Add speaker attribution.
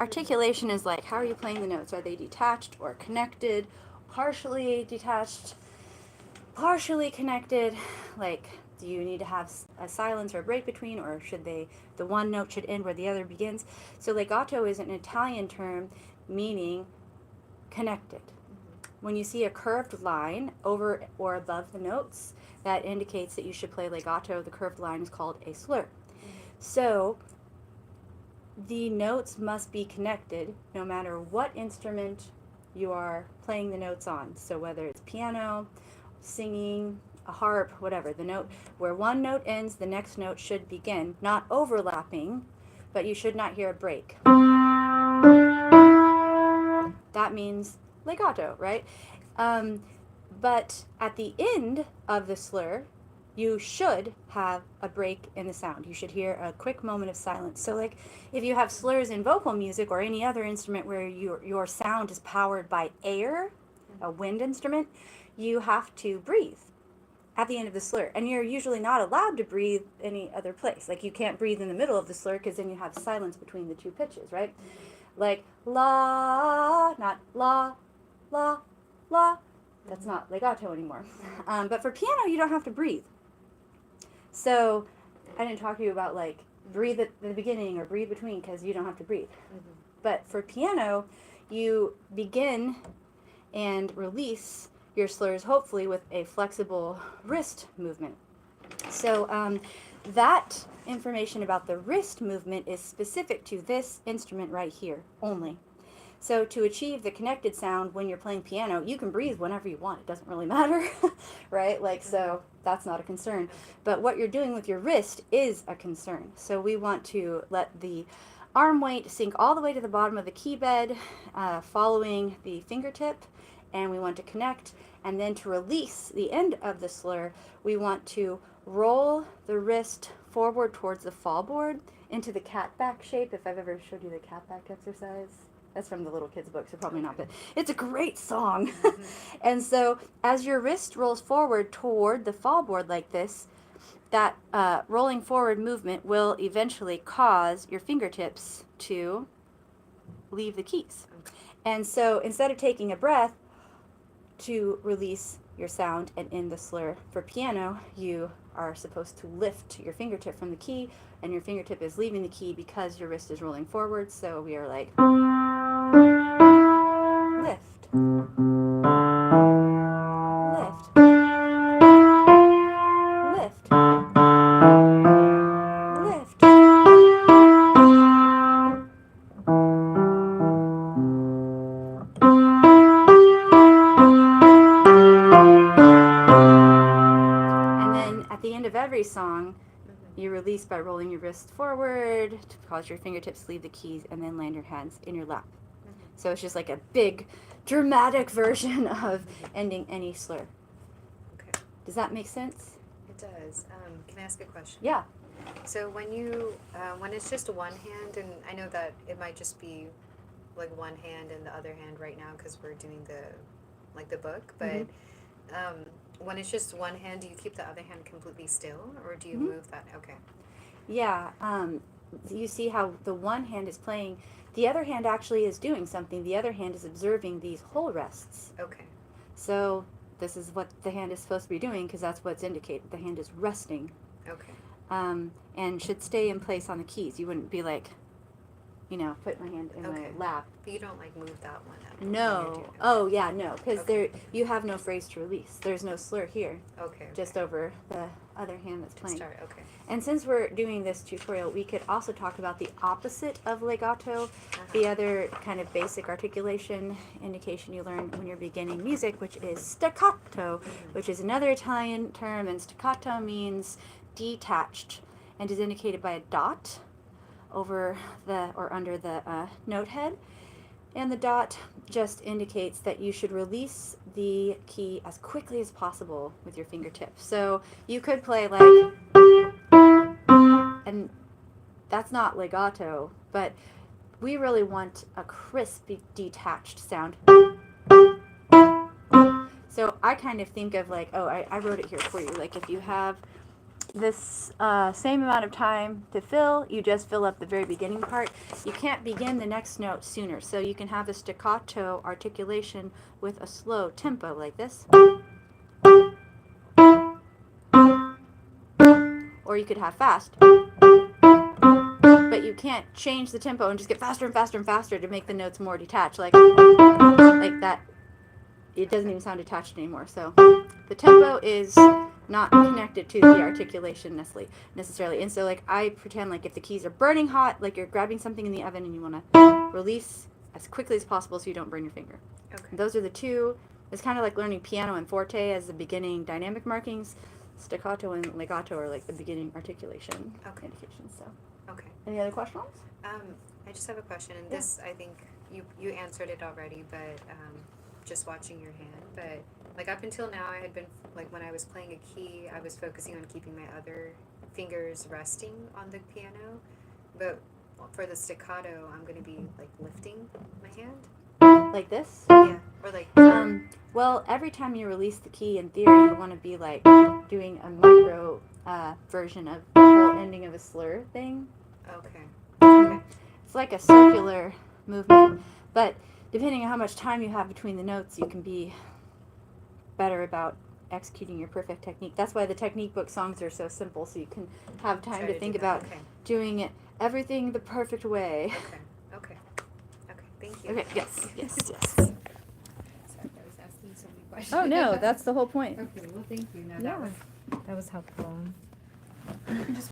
Speaker 1: articulation is like, how are you playing the notes? Are they detached or connected? Partially detached, partially connected? Like, do you need to have a silence or a break between, or should the one note should end where the other begins? So legato is an Italian term meaning connected. When you see a curved line over or above the notes, that indicates that you should play legato. The curved line is called a slur. So the notes must be connected no matter what instrument you are playing the notes on. So whether it's piano, singing, a harp, whatever, the note where one note ends, the next note should begin, not overlapping, but you should not hear a break. That means legato, right? But at the end of the slur, you should have a break in the sound. You should hear a quick moment of silence. So like if you have slurs in vocal music or any other instrument where your sound is powered by air, a wind instrument, you have to breathe at the end of the slur. And you're usually not allowed to breathe any other place. Like you can't breathe in the middle of the slur because then you have silence between the two pitches, right? Like la, not la, la, la. That's not legato anymore. But for piano, you don't have to breathe. So I didn't talk to you about like breathe at the beginning or breathe between because you don't have to breathe. But for piano, you begin and release your slurs hopefully with a flexible wrist movement. So that information about the wrist movement is specific to this instrument right here only. So to achieve the connected sound when you're playing piano, you can breathe whenever you want. It doesn't really matter, right? Like, so that's not a concern. But what you're doing with your wrist is a concern. So we want to let the arm weight sink all the way to the bottom of the key bed, following the fingertip, and we want to connect. And then to release the end of the slur, we want to roll the wrist forward towards the fall board into the cat back shape. If I've ever showed you the cat back exercise. That's from the little kids' book, so probably not, but it's a great song. And so as your wrist rolls forward toward the fall board like this, that rolling forward movement will eventually cause your fingertips to leave the keys. And so instead of taking a breath to release your sound and end the slur for piano, you are supposed to lift your fingertip from the key, and your fingertip is leaving the key because your wrist is rolling forward. So we are like lift, lift, lift, lift. And then at the end of every song, you release by rolling your wrist forward to cause your fingertips to leave the keys and then land your hands in your lap. So it's just like a big, dramatic version of ending any slur.
Speaker 2: Okay.
Speaker 1: Does that make sense?
Speaker 2: It does. Can I ask a question?
Speaker 1: Yeah.
Speaker 2: So when it's just one hand, and I know that it might just be like one hand and the other hand right now because we're doing the book, but when it's just one hand, do you keep the other hand completely still, or do you move that? Okay.
Speaker 1: Yeah. You see how the one hand is playing, the other hand actually is doing something. The other hand is observing these whole rests.
Speaker 2: Okay.
Speaker 1: So this is what the hand is supposed to be doing because that's what's indicated. The hand is resting.
Speaker 2: Okay.
Speaker 1: And should stay in place on the keys. You wouldn't be like, put my hand in my lap.
Speaker 2: But you don't like move that one up.
Speaker 1: No. Oh, yeah, no. Because you have no phrase to release. There's no slur here.
Speaker 2: Okay.
Speaker 1: Just over the other hand that's playing.
Speaker 2: Start. Okay.
Speaker 1: And since we're doing this tutorial, we could also talk about the opposite of legato, the other kind of basic articulation indication you learn when you're beginning music, which is staccato, which is another Italian term, and staccato means detached and is indicated by a dot over or under the note head. And the dot just indicates that you should release the key as quickly as possible with your fingertips. So you could play like, and that's not legato, but we really want a crisp, detached sound. So I kind of think of like, I wrote it here for you. Like if you have this same amount of time to fill. You just fill up the very beginning part. You can't begin the next note sooner, so you can have a staccato articulation with a slow tempo like this. Or you could have fast. But you can't change the tempo and just get faster and faster and faster to make the notes more detached. Like that. It doesn't even sound detached anymore. So the tempo is not connected to the articulation necessarily. And so like I pretend like if the keys are burning hot, like you're grabbing something in the oven and you want to release as quickly as possible so you don't burn your finger.
Speaker 2: Okay.
Speaker 1: And those are the two. It's kind of like learning piano and forte as the beginning dynamic markings. Staccato and legato are like the beginning articulation indications. So.
Speaker 2: Okay.
Speaker 1: Any other questions?
Speaker 2: I just have a question, and this I think you answered it already, but just watching your hand. But like up until now, I had been like when I was playing a key, I was focusing on keeping my other fingers resting on the piano. But for the staccato, I'm going to be like lifting my hand.
Speaker 1: Like this?
Speaker 2: Yeah. Or like.
Speaker 1: Well, every time you release the key, in theory, you want to be like doing a micro version of the whole ending of a slur thing.
Speaker 2: Okay.
Speaker 1: It's like a circular movement, but depending on how much time you have between the notes, you can be better about executing your perfect technique. That's why the technique book songs are so simple, so you can have time to think about doing it everything the perfect way.
Speaker 2: Okay. Thank you.
Speaker 1: Okay. Yes.
Speaker 2: Sorry, I was asking so many questions.
Speaker 1: Oh no, that's the whole point.
Speaker 2: Okay. Well, thank you. No,
Speaker 1: Yeah.
Speaker 2: that was helpful.
Speaker 1: You can just